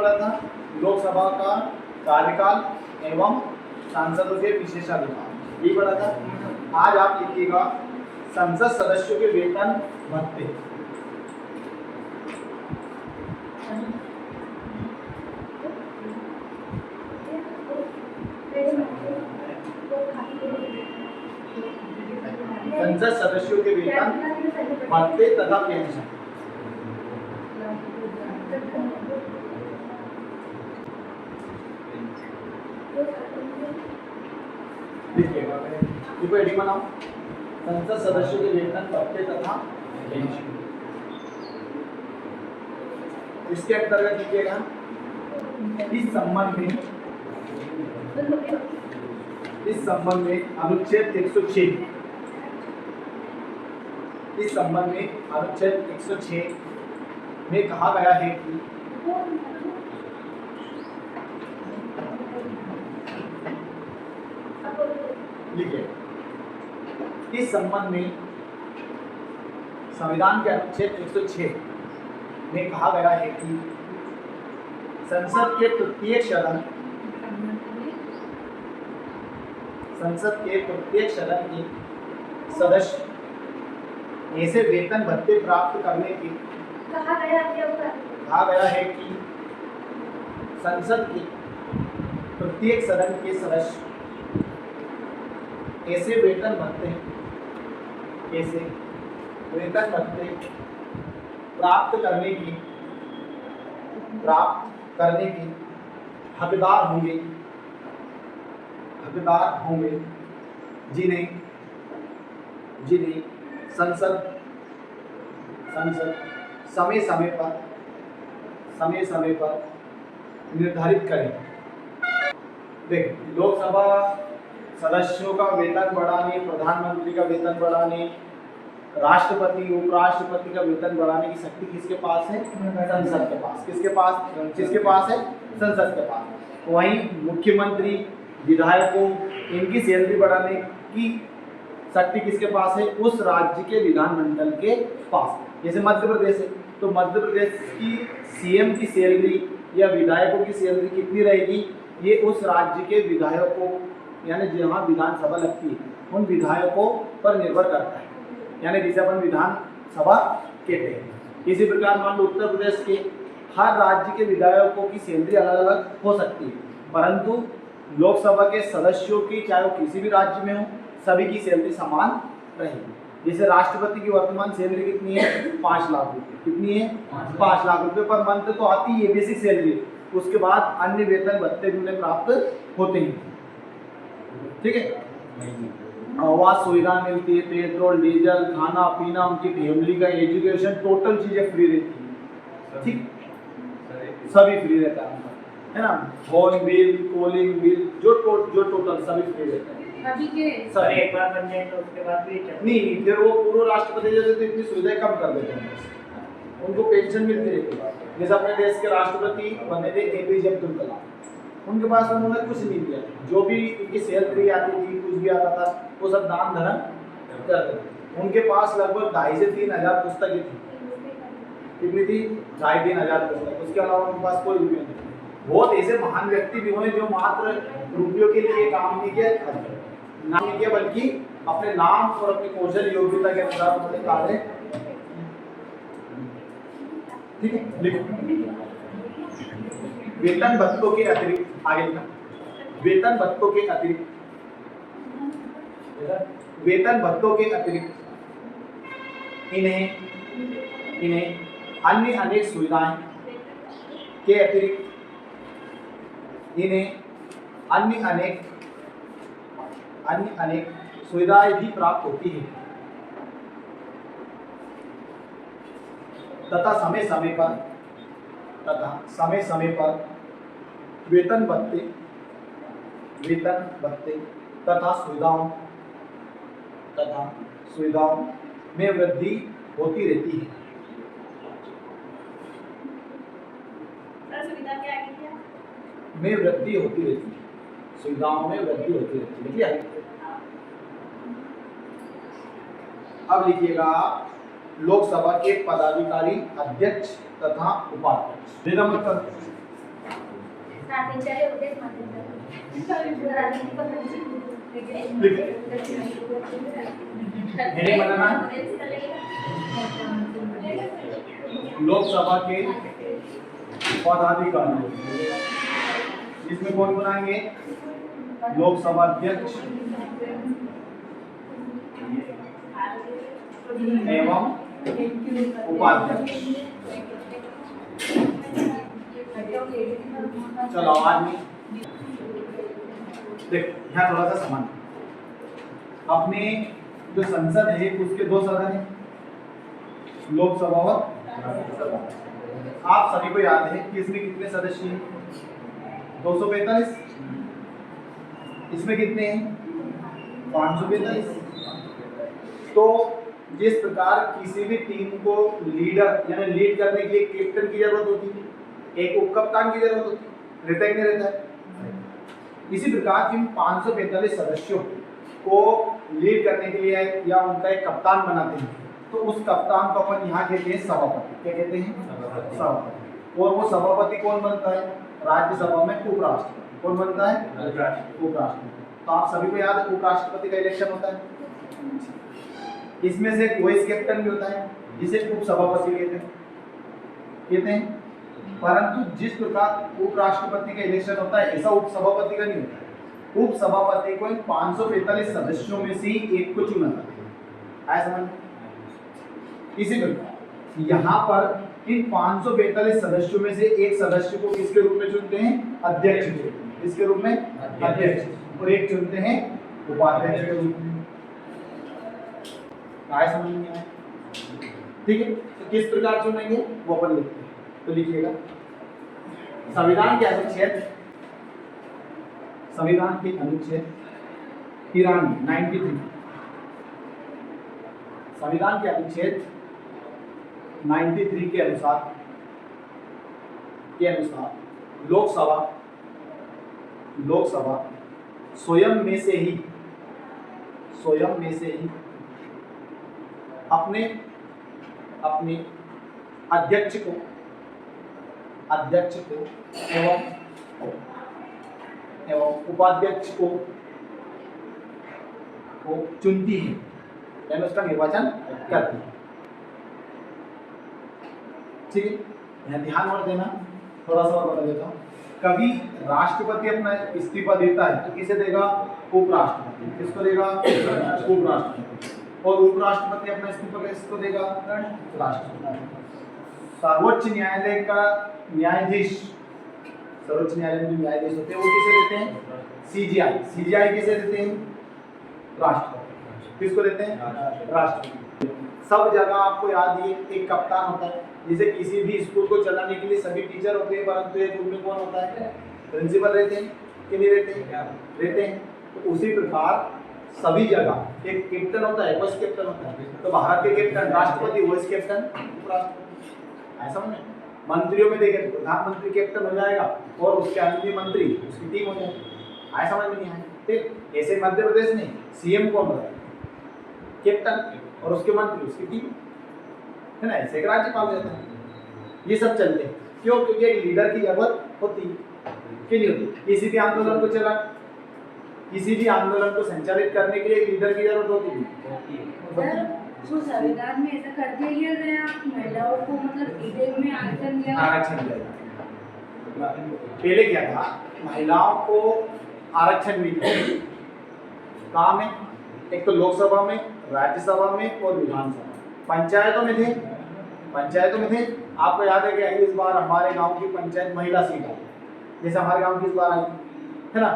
बोला था? लोकसभा का कार्यकाल एवं सांसदों के विशेषाधिकार, ये बोला था। आज आप लिखिएगा संसद सदस्यों के वेतन भत्ते। संसद सदस्यों के वेतन भत्ते तथा पेंशन। लिखिएगा, देखो हेडिंग बनाओ, संसद सदस्यों के वेतन भत्ते तथा पेंशन। इसके अंतर्गत लिखिएगा इस संबंध में अनुच्छेद 106, इस संबंध में अनुच्छेद 106 में कहा गया है कि लिखिए, इस संबंध में संविधान के अनुच्छेद 106 में कहा गया है कि संसद के प्रत्येक सदन के सदस्य ऐसे वेतन भत्ते प्राप्त करने के कहा गया है कि संसद के प्रत्येक सदन के सदस्य ऐसे वेतन भत्ते प्राप्त करने की हकदार होंगे जिन्हें संसद समय समय पर निर्धारित करे। देख, लोकसभा सदस्यों का वेतन बढ़ाने, प्रधानमंत्री का वेतन बढ़ाने, राष्ट्रपति उपराष्ट्रपति का वेतन बढ़ाने की शक्ति किसके पास है? संसद के पास। किसके पास है? संसद के पास। वहीं मुख्यमंत्री, विधायकों, इनकी सैलरी बढ़ाने की शक्ति किसके पास है? उस राज्य के विधानमंडल के पास। जैसे मध्य प्रदेश है, तो मध्य प्रदेश की सीएम की सैलरी या विधायकों की सैलरी कितनी रहेगी? ये उस राज्य के विधायकों, यानी जहाँ विधानसभा लगती है उन विधायकों पर निर्भर करता है, यानी जिसे अपन विधानसभा कहते हैं। इसी प्रकार मान लो उत्तर प्रदेश के हर राज्य के विधायकों की सैलरी अलग अलग हो सकती है, परंतु लोकसभा के सदस्यों की, चाहे वो किसी भी राज्य में हो, सभी की सैलरी समान रहेगी। जैसे राष्ट्रपति की वर्तमान सैलरी कितनी है? 5 लाख रुपये। कितनी है? 5 लाख रुपये पर मंथ तो आती है, बेसिक सैलरी। उसके बाद अन्य वेतन भत्ते भी उन्हें प्राप्त होते हैं। ठीक है, आवास सुविधा मिलती है, पेट्रोल डीजल, खाना पीना, उनकी फैमिली का एजुकेशन, टोटल चीजें फ्री रहती है। ठीक, सभी फ्री रहता है ना। फोन बिल, कॉलिंग बिल, जो टोटल सभी फ्री रहता है। सर एक बार बन जाए तो उसके बाद भी नहीं, फिर वो पूर्व राष्ट्रपति जैसे तो इतनी सुविधाएं कम कर देते हैं, उनको पेंशन मिलती रहती है। जैसे अपने देश के राष्ट्रपति बने थे APJ अब्दुल कलाम, उनके पास उन्होंने कुछ नहीं दिया, जो भी उनकी सैलरी आती थी, कुछ भी आता था, वो सब दान धर्म करते थे। उनके पास लगभग 2,500 से 3,000 पुस्तकें थी। कितनी थी? 2,500 से 3,000 पुस्तक। उसके अलावा उनके पास कोई रुपये नहीं। बहुत ऐसे महान व्यक्ति भी हुए जो मात्र रुपयों के लिए काम नहीं किया, बल्कि अपने नाम और अपने कौशल योग्यता के अनुसार उन्होंने कार्य। ठीक है, लिखो वेतन भत्तों के अतिरिक्त, आगे लिखा वेतन भत्तों के अतिरिक्त इन्हें अन्य अनेक सुविधाएं के अतिरिक्त इन्हें अन्य अनेक सुविधाएं भी प्राप्त होती है तथा समय समय पर वेतन भत्ते तथा सुविधाओं में वृद्धि होती रहती है। सुविधा क्या है? में वृद्धि होती रहती है, सुविधाओं में वृद्धि होती रहती है। अब लिखिएगा लोकसभा के पदाधिकारी, अध्यक्ष तथा उपाध्यक्ष। हेडिंग बनाना लोकसभा के पदाधिकारी, इसमें कौन बनाएंगे? लोकसभा अध्यक्ष एवं उपाध्यक्ष। चलो आज में देख यहाँ थोड़ा सा समान अपने जो संसद है उसके दो सदन है, लोकसभा और राज्यसभा। आप सभी को याद है कि इसमें कितने सदस्य हैं? 245। इसमें कितने हैं? 545। तो जिस प्रकार किसी भी टीम को लीडर यानी लीड करने के लिए कैप्टन की जरूरत होती है, एक उप कप्तान की जरूरत होती है, रहता है कि नहीं रहता है? इसी प्रकार जिन 545 सदस्यों को लीड करने के लिए या उनका एक कप्तान बनाते हैं, तो उस कप्तान को अपन यहाँ कहते हैं सभापति। क्या कहते हैं? सभापति। और वो सभापति कौन बनता है? राज्यसभा में उपराष्ट्रपति। कौन बनता है? उपराष्ट्रपति। तो आप सभी को याद है उपराष्ट्रपति का इलेक्शन होता है, इसमें से एक वाइस कैप्टन भी होता है जिसे उप सभापति कहते हैं। परंतु जिस प्रकार उपराष्ट्रपति का इलेक्शन होता है ऐसा उप सभापति का नहीं होता है। उप सभापति को इन 545 सदस्यों में से एक को चुना जाता है। आया समझ? इसी प्रकार यहाँ पर इन 545 सदस्यों में से एक सदस्य को किसके रूप में चुनते हैं? अध्यक्ष के। किसके रूप में? अध्यक्ष। और एक चुनते हैं उपाध्यक्ष के रूप में। आया समझ में आया? ठीक है, तो किस प्रकार चुनेंगे वो अपन लिखते हैं। तो लिखिएगा संविधान के अनुच्छेद 93 संविधान के अनुच्छेद 93 के अनुसार लोकसभा स्वयं में से ही अपने अध्यक्ष को एवं उपाध्यक्ष को चुनती है, यानी उसका निर्वाचन करती है। ठीक है, यहाँ ध्यान और देना, थोड़ा सा और बता देता हूँ। कभी राष्ट्रपति अपना इस्तीफा देता है तो किसे देगा? उपराष्ट्रपति। किसको देगा? उपराष्ट्रपति। और उपराष्ट्रपति अपना इस्तीफा किसको देगा? राष्ट्रपति। सर्वोच्च न्यायालय का न्यायाधीश, सर्वोच्च न्यायालय में जो न्यायाधीश होते हैं वो किसे देते हैं? सीजीआई किसे देते हैं? राष्ट्रपति। किसको देते हैं? राष्ट्रपति। सब जगह आपको याद है एक कप्तान होता है, जैसे किसी भी स्कूल को चलाने के लिए सभी टीचर होते हैं, परंतु एक रूम में कौन होता है? प्रिंसिपल रहते हैं कि नहीं रहते हैं? तो उसी प्रकार सभी जगह एक कैप्टन होता है, वाइस कैप्टन होता है। तो भारत के कैप्टन राष्ट्रपति, वाइस कैप्टन उपराष्ट्रपति। ऐसा समझ? मंत्रियों में देखें तो प्रधानमंत्री कैप्टन हो जाएगा और उसके अन्य मंत्री उसकी टीम हो जाएगी। ऐसा समझ में नहीं आया? ठीक, ऐसे मध्य प्रदेश में सीएम कौन होता है? कैप्टन, और उसके मंत्री उसकी टीम, है ना? ऐसे एक राज्यपाल रहता है। ये सब चलते हैं। क्यों? क्योंकि एक लीडर की जरूरत होती है कि नहीं होती? किसी भी आंदोलन को संचालित करने के लिए एक लीडर की जरूरत होती है। तो संविधान में ऐसा कर दिया गया महिलाओं को मतलब ईटेम में आरक्षण दिया। पहले क्या था? महिलाओं को आरक्षण मिला कहाँ में? एक तो लोकसभा में, राज्यसभा में और विधानसभा। पंचायतों में थे। आपको याद है कि इस बार हमारे गांव की पंचायत महिला सीट आई, जैसे हमारे गांव की इस बार आई, है ना?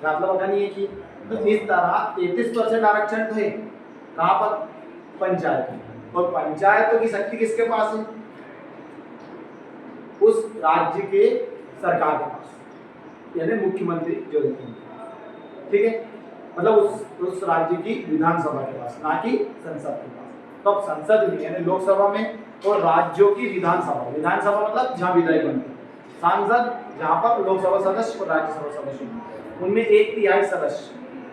दाखला बतानी है कि तो इस तरह 33% आरक्षण थे। कहाँ पर? पंचायत में। और पंचायतों की शक्ति किसके पास है? उस राज्य के सरकार के पास, यानी मुख्यमंत्री जो रहते हैं। ठीक है, मतलब उस राज्य की विधानसभा के पास, ना कि संसद के पास। तो अब संसद में यानी लोकसभा में और राज्यों की विधानसभा मतलब जहाँ विधायक बनते हैं, सांसद जहाँ पर लोकसभा सदस्य और राज्यसभा सदस्य, उनमें 1/3 सदस्य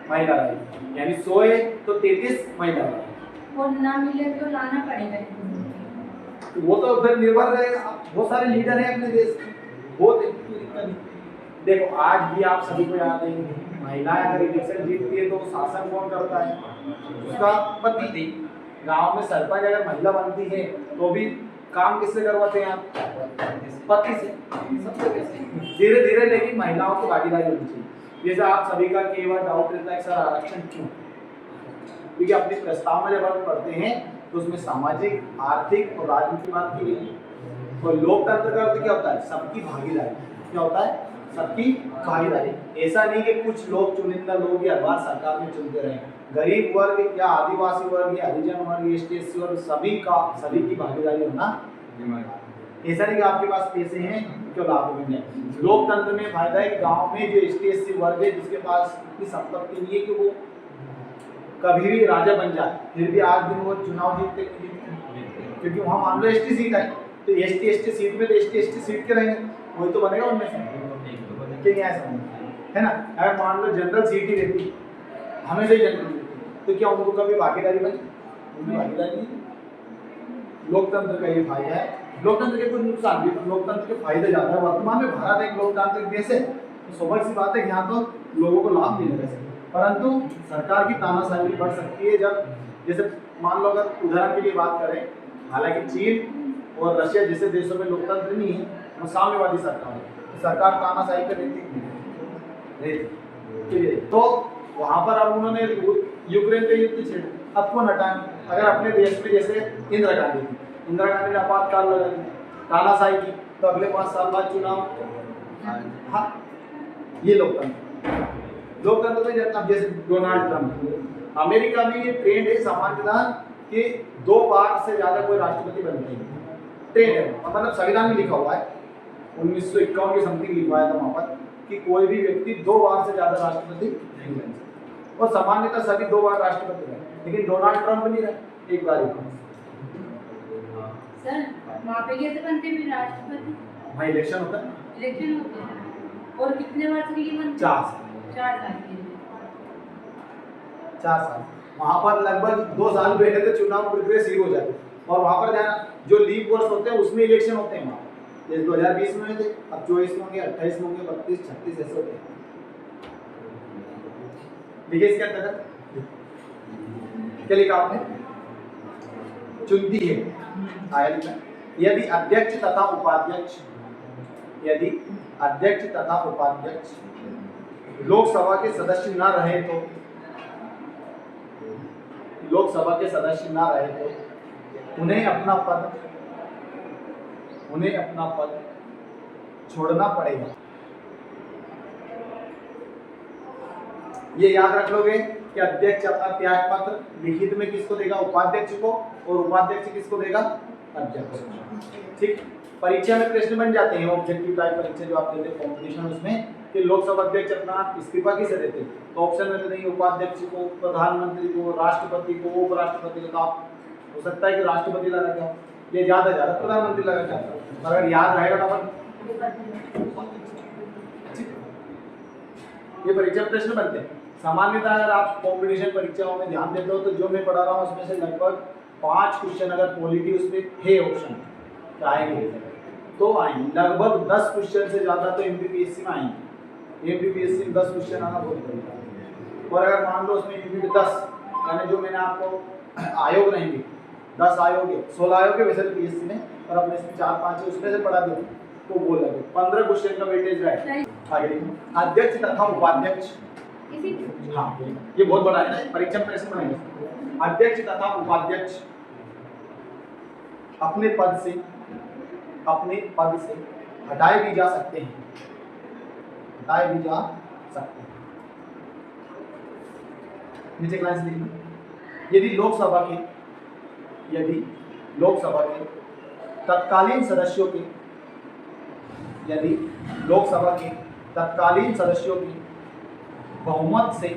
महिला रहेगी, यानी 100 है तो 33 महिला रहेगी। और ना मिले तो लाना पड़ेगा। वो तो फिर निर्भर रहेगा। बहुत सारे लीडर हैं अपने देश के, बहुत दिक्कत नहीं। देखो आज भी आप सभी को याद है, महिलाएं अगर इलेक्शन जीतती है तो शासन कौन करता है? उसका पति। गांव में सरपंच अगर महिला बनती है तो भी काम किससे करवाते हैं आप? पति से। धीरे धीरे लेकिन महिलाओं को भागीदारी होनी चाहिए। जैसे आप सभी का केवल डाउट रहता है सर आरक्षण क्यों? क्योंकि अपने प्रस्ताव में जब हम पढ़ते हैं तो उसमें सामाजिक, आर्थिक और राजनीतिक बात की गई है। और लोकतंत्र का अर्थ क्या होता है? सबकी भागीदारी। क्या होता है? सबकी भागीदारी। ऐसा नहीं कि कुछ लोग, चुनिंदा लोग या हर बार सरकार में चुनते रहे। गरीब वर्ग या आदिवासी वर्ग या हरिजन वर्ग, एसटी वर्ग, सभी की भागीदारी होना। ऐसा नहीं कि आपके पास पैसे हैं क्यों लाभ मिल जाए। लोकतंत्र में फायदा है कि गांव में जो एसटी वर्ग है जिसके पास इतनी संपत्ति नहीं है कि वो कभी भी राजा बन जाए, फिर भी आज दिन वो चुनाव जीतते क्योंकि वहाँ मान लो एसटी सीट है तो एसटी सीट में तो एसटी सीट के रहेंगे, वही तो बनेगा उनमें से। नहीं ऐसा है ना? अगर मान लो जनरल सीट ही रहती, हमें से जनरल रहती, तो क्या उनको कभी भागीदारी बनी? उनकी भागीदारी नहीं। लोकतंत्र का ये फायदा है। लोकतंत्र के कुछ नुकसान भी, लोकतंत्र के फायदे ज्यादा है। वर्तमान में भारत एक लोकतांत्रिक देश है, तो स्वाभाविक सी बात है यहाँ तो लोगों को लाभ मिल रहा है, परंतु सरकार की तानाशाही बढ़ सकती है जब, जैसे मान लो अगर उदाहरण के लिए बात करें, हालांकि चीन और रशिया जैसे देशों में लोकतंत्र नहीं है, वो साम्यवादी सरकार है, तो सरकार तानाशाही पे रहती। तो वहां पर अब उन्होंने यूक्रेन पे युद्ध छेड़ा, अब कौन हटाएं? अगर अपने देश में जैसे इंदिरा गांधी थी, इंदिरा गांधी ने आपातकाल लगा दी, तानाशाही की, तो अगले 5 साल बाद चुनाव। हाँ, ये लोकतंत्र। लोकतंत्र में अब जैसे डोनाल्ड ट्रंप, अमेरिका में ये ट्रेंड है सामान्यतः कि 2 बार से ज्यादा कोई राष्ट्रपति बनते हैं, ट्रेंड है, मतलब संविधान में लिखा हुआ है, 1951 के समथिंग लिखवाया था वहां पर कि कोई भी व्यक्ति 2 बार से ज्यादा राष्ट्रपति नहीं बन सकता, और सामान्यतः सभी 2 बार राष्ट्रपति रहे, लेकिन डोनाल्ड ट्रंप नहीं रहे, एक बार ही। सर वहाँ पे कैसे बनते हैं फिर राष्ट्रपति? वहाँ इलेक्शन होता है, इलेक्शन होते हैं, और कितने वर्ष के लिए बनते हैं? 4 साल। 4 साल के लिए। 4 साल। वहाँ पर लगभग 2 साल पहले तो चुनाव प्रक्रिया शुरू हो जाती, और वहाँ पर जाना जो लीप वर्ष होते हैं उसमें इलेक्शन होते हैं। वहाँ जैसे 2020 में थे, अब 24 में होंगे, 28 में होंगे, 32, 36 ऐसे होते हैं। देखिए इसके अंतर्गत क्या लिखा आपने? चुनती है यदि अध्यक्ष तथा उपाध्यक्ष, यदि अध्यक्ष तथा उपाध्यक्ष लोकसभा के सदस्य न रहे तो, लोकसभा के सदस्य न रहे तो उन्हें अपना पद छोड़ना पड़ेगा। ये याद रख लोगे कि अध्यक्ष अपना त्याग पत्र लिखित में किसको देगा? उपाध्यक्ष को, और उपाध्यक्ष किसको देगा? अध्यक्ष। ठीक, परीक्षा में प्रश्न बन जाते हैं, ऑब्जेक्टिव टाइप परीक्षा जो आप देते हैं कॉम्पिटिशन, उसमें कि लोकसभा अध्यक्ष अपना इस्तीफा किसे देते हैं, तो ऑप्शन में देते हैं उपाध्यक्ष को, प्रधानमंत्री को, राष्ट्रपति को, उपराष्ट्रपति को। तो आप हो सकता है कि राष्ट्रपति लगा क्या, ये ज्यादा प्रधानमंत्री लगा क्या, अगर याद रहेगा तो अपन ये परीक्षा प्रश्न बनते हैं। सामान्यतः अगर आप कॉम्पिटिशन परीक्षाओं में ध्यान देते हो तो जो मैं पढ़ा रहा हूँ उसमें से लगभग 5 क्वेश्चन अगर पॉलिटी उसमें है ऑप्शन आएंगे तो आएंगे, लगभग 10 क्वेश्चन से ज्यादा तो एमपीपीएससी में आएंगे। एमपीपीएससी में 10 क्वेश्चन आना बहुत बड़ी। और अगर मान लो उसमें यूपी में 10, यानी जो मैंने आपको आयोग रहेंगे 10 आयोग है, 16 आयोग है वैसे तो पीएससी में, और अपने इसमें 4-5 है उसमें से पढ़ा दिया तो वो लगे 15 क्वेश्चन का वेटेज है। आगे अध्यक्ष तथा उपाध्यक्ष, हाँ ये बहुत बड़ा है ना, परीक्षा में प्रश्न बनेंगे। अध्यक्ष तथा उपाध्यक्ष अपने पद से हटाए भी जा सकते हैं, नीचे क्लास लिखिए। यदि लोकसभा के तत्कालीन सदस्यों की बहुमत से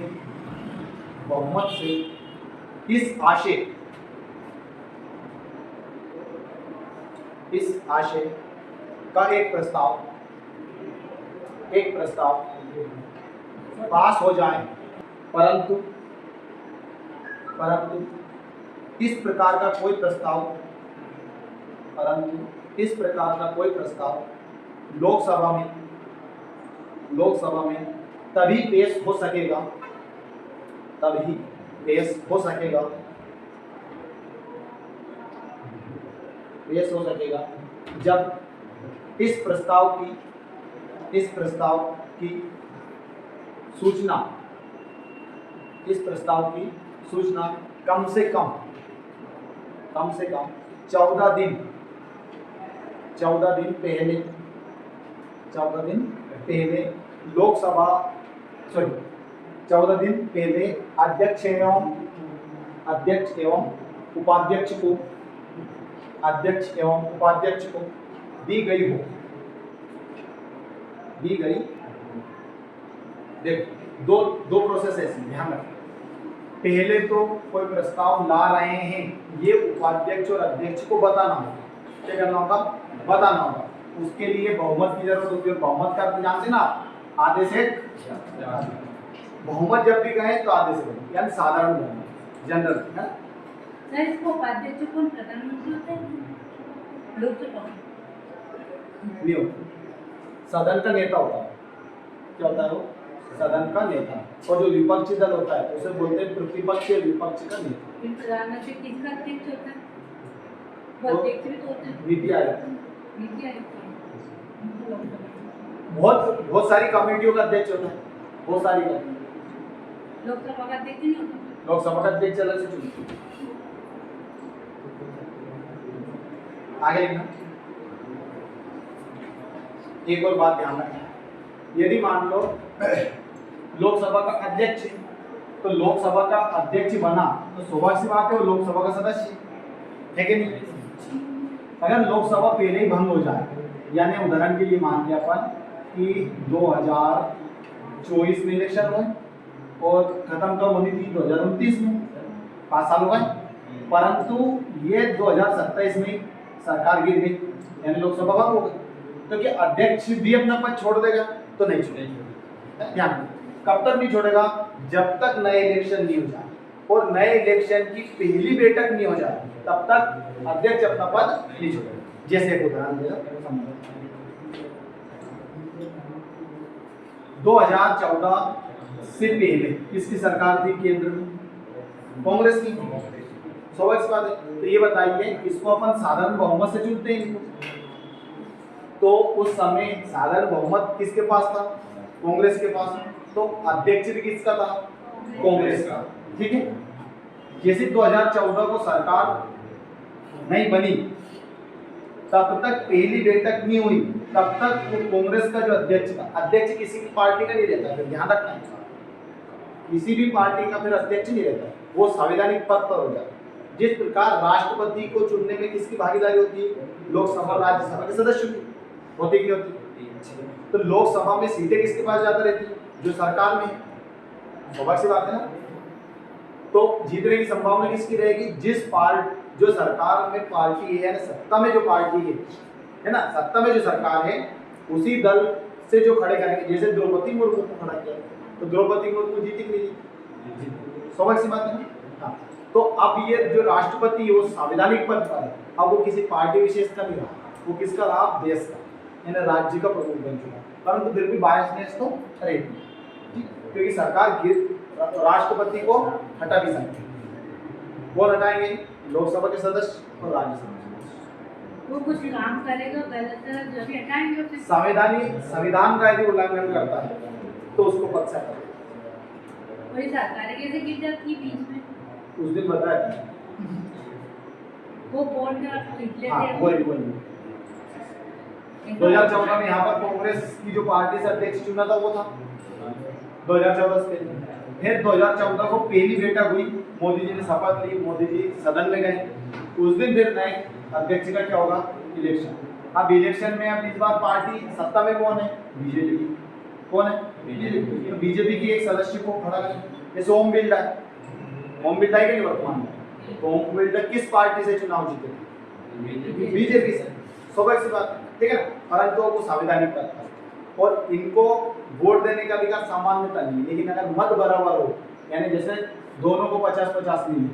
इस आशय का एक प्रस्ताव पास हो जाए, परंतु इस प्रकार का कोई प्रस्ताव लोकसभा में लोकसभा में तभी पेश हो सकेगा, तभी पेश हो सकेगा, पेश हो सकेगा जब इस प्रस्ताव की सूचना, इस प्रस्ताव की सूचना कम से कम 14 दिन पहले, 14 दिन पहले लोकसभा, 14 दिन पहले अध्यक्ष एवं उपाध्यक्ष को दी गई हो। देखो दो प्रोसेस है इसमें, ध्यान रखें। पहले तो कोई प्रस्ताव ला रहे हैं, ये उपाध्यक्ष और अध्यक्ष को बताना होगा। क्या करना होगा? बताना होगा। उसके लिए बहुमत की जरूरत होती है। बहुमत का आप जानते ना, आधे से बहुमत जब भी कहें तो आधे से, यानी साधारण बहुमत, जनरल है। सर इसको उपाध्यक्ष कौन, प्रधानमंत्री होते हैं? लोकसभा नहीं होता, सदन का नेता होता है। क्या होता है वो? सदन का नेता। और जो विपक्षी दल होता है उसे बोलते हैं प्रतिपक्ष या विपक्ष का नेता। प्रधानमंत्री किसका अध्यक्ष होता है? वो अध्यक्ष भी तो होता है। नीति आयोग। नीति आयोग बहुत सारी कमेटियों का अध्यक्ष होता है, बहुत सारी कमेटी। लोकसभा का अध्यक्ष नहीं होता। लोकसभा का अध्यक्ष अलग से चुनते हैं। आगे लिखना। एक और बात ध्यान रखना, यदि मान लो लोकसभा का अध्यक्ष है, तो लोकसभा का अध्यक्ष बना तो स्वाभाविक सी बात है वो लोकसभा का सदस्य है कि नहीं? अगर लोकसभा पहले ही भंग हो जाए, यानी उदाहरण के लिए मान लिया अपन कि 2024 में इलेक्शन हुए और खत्म कब होनी थी? 2029 में, 5 साल हो गए। परंतु ये 2027 में सरकार गिर गई, यानी लोकसभा भंग हो गई, तो क्या अध्यक्ष भी अपना पद छोड़ देगा? तो नहीं छोड़ेगा। ध्यान रखना, कब तक नहीं छोड़ेगा? जब तक नए इलेक्शन नहीं हो जाए और नए इलेक्शन की पहली बैठक नहीं हो जाए, तब तक अध्यक्ष अपना पद नहीं छोड़ेगा। जैसे एक उदाहरण दे रहा हूं, 2014 से पहले किसकी सरकार थी केंद्र में? कांग्रेस की। स्वाभाविक बात है। तो ये बताइए, इसको अपन साधारण बहुमत से चुनते हैं इनको, तो उस समय साधारण बहुमत किसके पास था? कांग्रेस के पास। तो अध्यक्ष भी किसका था? कांग्रेस का। ठीक है। जैसे 2014 को सरकार नहीं बनी, तब तक पहली बैठक नहीं हुई, तब तक वो कांग्रेस का जो अध्यक्ष था, अध्यक्ष किसी भी पार्टी का नहीं रहता है, ध्यान रखना है। किसी भी पार्टी का फिर अध्यक्ष नहीं रहता, वो संवैधानिक पद पर हो जाता है। जिस प्रकार राष्ट्रपति को चुनने में किसकी भागीदारी होती है? लोकसभा राज्यसभा के सदस्यों की होती कि होती? तो लोकसभा में सीटें किसके पास ज्यादा रहती है? जो सरकार में है। स्वाभाविक सी बात है ना। तो जीतने की संभावना किसकी रहेगी? जो सरकार में पार्टी है, सत्ता में जो पार्टी है ना, सत्ता में जो सरकार है, उसी दल से जो खड़े करेंगे। जैसे द्रौपदी मुर्मू को खड़ा किया तो द्रौपदी मुर्मू जीती कि नहीं? स्वाभाविक सी बात है ना। हाँ। तो अब ये जो राष्ट्रपति है वो संवैधानिक पद पर है। अब वो किसी पार्टी विशेष का नहीं रहा, वो किसका रहा? देश का, यानी राज्य का प्रमुख बन चुका। परंतु फिर भी बायसनेस तो रहेगी, क्योंकि सरकार राष्ट्रपति को हटा भी सकती है। वो हटाएंगे लोकसभा के सदस्य और राज्यसभा के सदस्य। वो कुछ काम करेगा गलत जो भी हटाएंगे उसे। संविधान का यदि उल्लंघन करता है तो उसको पद से हटाएंगे। और ये सरकार कैसे गिर जाती है बीच में? उस दिन बताया था वो बोर्ड का रिप्ले हाँ, वही 2014 में यहाँ पर कांग्रेस की जो पार्टी से अध्यक्ष चुना था वो था 2014 से पहले। फिर 2014 को पहली बैठक हुई, मोदी जी ने शपथ ली, मोदी जी सदन में गए। उस दिन फिर नए अध्यक्ष का क्या होगा? इलेक्शन। अब इलेक्शन में अब इस बार पार्टी सत्ता में कौन है? बीजेपी। कौन है? बीजेपी। तो बीजेपी की एक सदस्य को खड़ा करें, जैसे ओम बिरला है। ओम बिरला के लिए वर्तमान में तो ओम बिरला किस पार्टी से चुनाव जीते? बीजेपी से। स्वाभाविक सी बात है, ठीक है ना। परंतु वो संवैधानिक पद था और इनको वोट देने का अधिकार सामान्यता नहीं, लेकिन अगर मत बराबर हो, यानी जैसे दोनों को 50-50 मिले,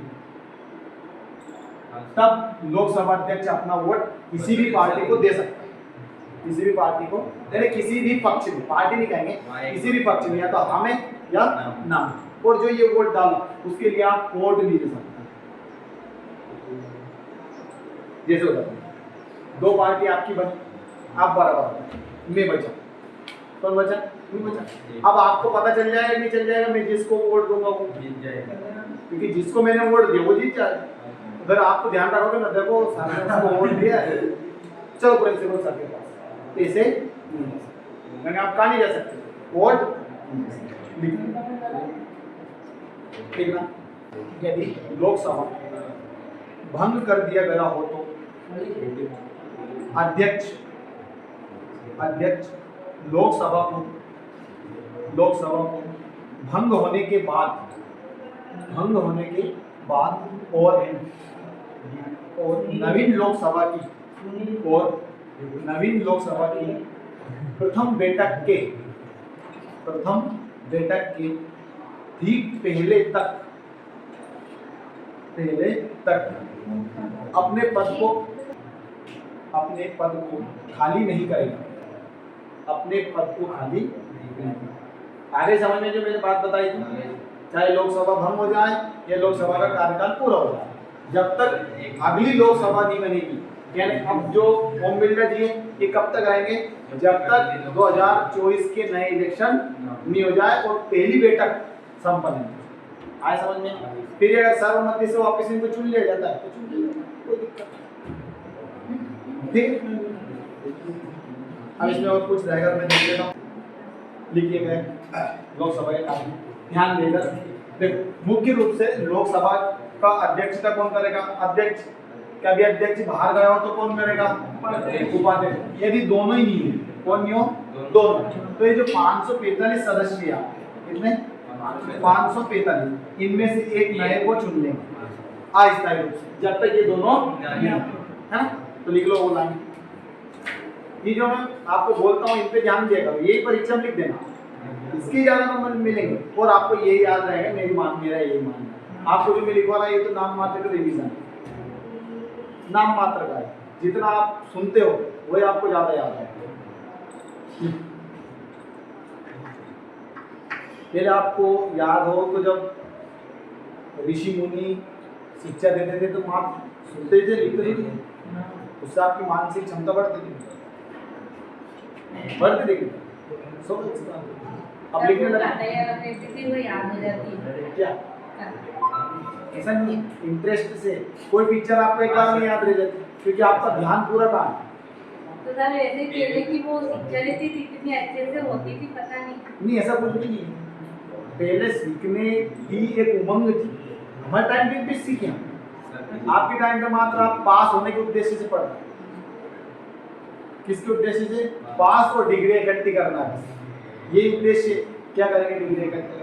तब लोकसभा अध्यक्ष अपना वोट किसी भी पार्टी को दे सकता है। किसी भी पार्टी को, यानी किसी भी पक्ष में, पार्टी नहीं कहेंगे, किसी भी पक्ष में, या तो हमें या ना, और जो ये वोट डाला उसके लिए आप वोट नहीं दे सकते। जैसे होता है, दो पार्टी आपकी बनी, आप बराबर, मैं बचा, कौन बचा? मैं बचा। अब आपको पता चल जाएगा नहीं चल जाएगा, मैं जिसको वोट दूंगा वो जीत जाएगा, क्योंकि जिसको मैंने वोट दिया वो जीत जाएगा। अगर आपको ध्यान रखोगे ना, देखो सामने उसको वोट दिया है, चलो प्रिंसिपल सर के पास, ऐसे मैंने आप कहाँ नहीं जा सकते, वोट ठीक ना। यदि लोकसभा भंग कर दिया गया हो तो अध्यक्ष लोकसभा को भंग होने के बाद और नवीन लोकसभा की प्रथम बैठक के ठीक पहले तक अपने पद को खाली नहीं करेगा। आगे समझ में जो मैंने बात बताई थी, चाहे लोकसभा भंग हो जाए या लोकसभा का कार्यकाल पूरा हो जाए, जब तक अगली लोकसभा नहीं बनेगी, यानी अब जो ओम बिरला जी ये कब तक रहेंगे? जब तक 2024 के नए इलेक्शन नहीं हो जाए और पहली बैठक संपन्न हो। आए समझ में? फिर अगर सर्वमति से वापस इनको चुन लिया जाता है तो चुन लिया जाता है, कोई दिक्कत नहीं। ठीक, अब इसमें और कुछ रहेगा मैं देख लेता हूँ, लिखिए गए लोकसभा के कार्य, ध्यान देकर देखो। मुख्य रूप से लोकसभा का अध्यक्षता कौन करेगा? अध्यक्ष। क्या भी अध्यक्ष बाहर गया हो तो कौन करेगा? उपाध्यक्ष। यदि दोनों ही नहीं है, कौन नहीं हो? दोनों। तो ये जो 545 सदस्य हैं, कितने? 545, इनमें से एक नए को चुन लेंगे अस्थायी रूप से, जब तक ये दोनों है ना। तो लिख लो वो लाइन, ये जो मैं आपको बोलता हूँ इन पे ध्यान दिया करो, यही परीक्षा में लिख देना, इसके ज्यादा नंबर मिलेंगे और आपको यही याद रहेगा, मेरा यही मान। आपको जो मैं लिखवा रहा ये तो नाम मात्र का रिवीजन, नाम मात्र का है, जितना आप सुनते हो वही आपको ज्यादा याद है। फिर आपको याद हो तो जब ऋषि मुनि शिक्षा देते थे तो मात्र सुनते थे, लिखते थे, उससे आपकी मानसिक क्षमता बढ़ती थी। अब लिखने लगा क्या? ऐसा नहीं, इंटरेस्ट से कोई पिक्चर आपको एक बार में याद रह जाती, क्योंकि आपका ध्यान पूरा कहाँ है। तो सर ऐसे पहले की वो शिक्षा देती थी, कितनी अच्छे से होती थी, पता नहीं ऐसा कुछ भी नहीं है। पहले सीखने की एक उमंग थी, हमारे टाइम पे भी सीखे हम, आपके टाइम पे मात्र आप पास होने के उद्देश्य से पढ़ रहे। किसके उद्देश्य से? पास और डिग्री इकट्ठी करना है, ये उद्देश्य। क्या करेंगे? डिग्री इकट्ठी करेंगे।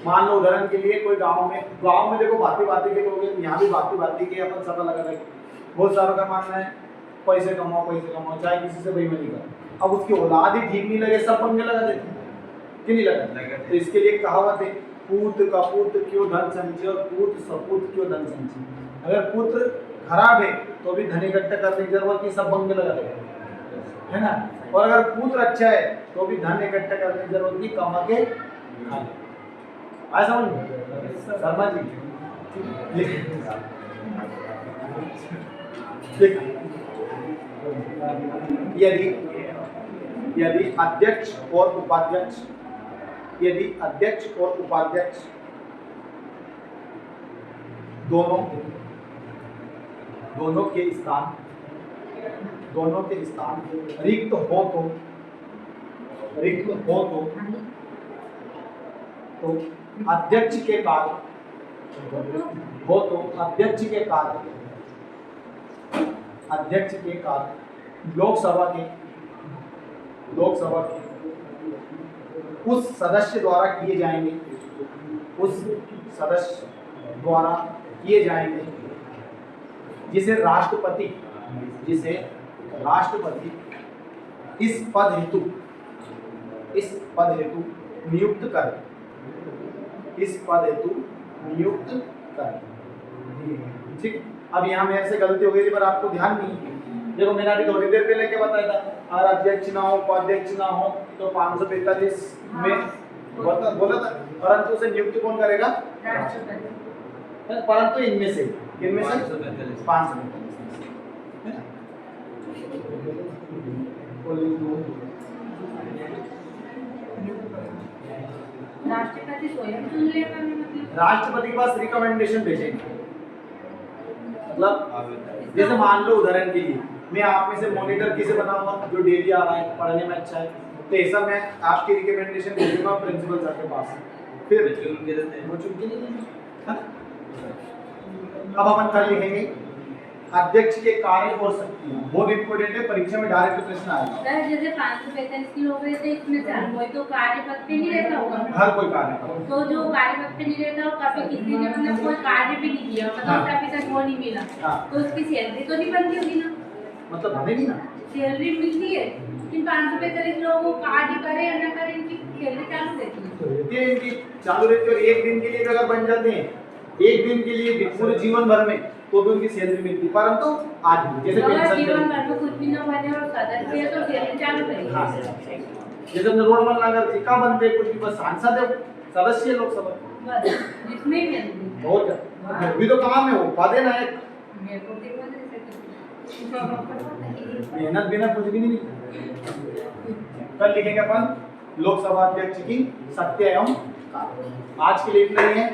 मान लो उदाहरण के लिए कोई गांव में देखो भांति के लोग हैं, यहाँ भी भांति के अपन सब अलग अलग, बहुत सारों का मानना है पैसे कमाओ, चाहे किसी से बेईमानी करो। अब उसकी औलाद ही ठीक नहीं लगे, सब पंगे लगा देते, क्यों नहीं लगा? तो इसके लिए कहावत है, पूत कपूत क्यों धन संचय और पूत सपूत क्यों धन संचय। अगर पुत्र खराब है तो भी धन इकट्ठा करने की जरूरत नहीं, सब पंगे लगा देगा, है ना। और अगर पुत्र अच्छा है तो भी धन इकट्ठा करने की जरूरत नहीं, कमा के खा ले। आया समझ में? शर्मा जी यदि अध्यक्ष और उपाध्यक्ष दोनों के स्थान रिक्त हो तो अध्यक्ष के कार्य लोकसभा के उस सदस्य द्वारा किए जाएंगे जिसे राष्ट्रपति इस पद हेतु नियुक्त करे। ठीक। अब यहाँ मेरे से गलती हो गई थी, पर आपको ध्यान नहीं है, देखो मैंने अभी थोड़ी देर पहले क्या बताया था, अगर अध्यक्ष ना हो उपाध्यक्ष ना हो तो 545 में बोला था, परंतु उसे नियुक्त कौन करेगा? राष्ट्रपति। परंतु इनमें से 545 राष्ट्रपति स्वयं चुन लेगा मतलब? राष्ट्रपति के पास रिकमेंडेशन भेजेंगे। मतलब जैसे मान लो उदाहरण के लिए मैं आप में से मॉनिटर किसे बनाऊंगा, जो डेली आ रहा है, पढ़ने में अच्छा है, तो ऐसा मैं आपकी रिकमेंडेशन भेजूंगा प्रिंसिपल सर के पास, फिर वो चुन के नहीं देंगे, है ना? अब अपन कल लिखेंगे अध्यक्ष के कार्य और शक्तियां, बहुत इंपॉर्टेंट है, परीक्षा में डायरेक्ट प्रश्न आएगा। सर जैसे 545 की हो गए थे इसमें से कोई तो कार्यपद पे नहीं रहता होगा, हर कोई कार्य तो जो कार्यपद पे नहीं रहता हो, कभी किसी ने मतलब कोई कार्य भी नहीं किया, मतलब हाँ। उसे अभी तक वो नहीं मिला, हाँ। तो उसकी सैलरी तो नहीं बनती होगी ना? मतलब बनेगी ना, सैलरी मिलती है, इन 545 लोगों को कार्य करे या न करे इनकी सैलरी चालू रहती है। तो रहती है इनकी चालू रहती है, और एक दिन के लिए भी अगर बन जाते हैं, एक दिन के लिए भी पूरे जीवन भर में, तो भी उनकी सैलरी मिलती है, परंतु आज जैसे अगर पेंशन जीवन के- भर में कुछ भी न बने और सदस्य है तो सैलरी चालू रहेगी। हाँ, जैसे अपने रोड बनना अगर ठेका बनते हैं, कुछ भी बस सांसद है, सदस्य है लोकसभा, बस जिसमें ही मिलती और क्या, भी तो काम है वो पद है ना एक, मेरे को भी बता सकती मेहनत बिना कुछ भी नहीं मिलता। कल लिखेंगे अपन लोकसभा अध्यक्ष की शक्ति एवं कार्य। आज के लिए इतना ही है,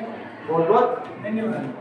बहुत बहुत धन्यवाद।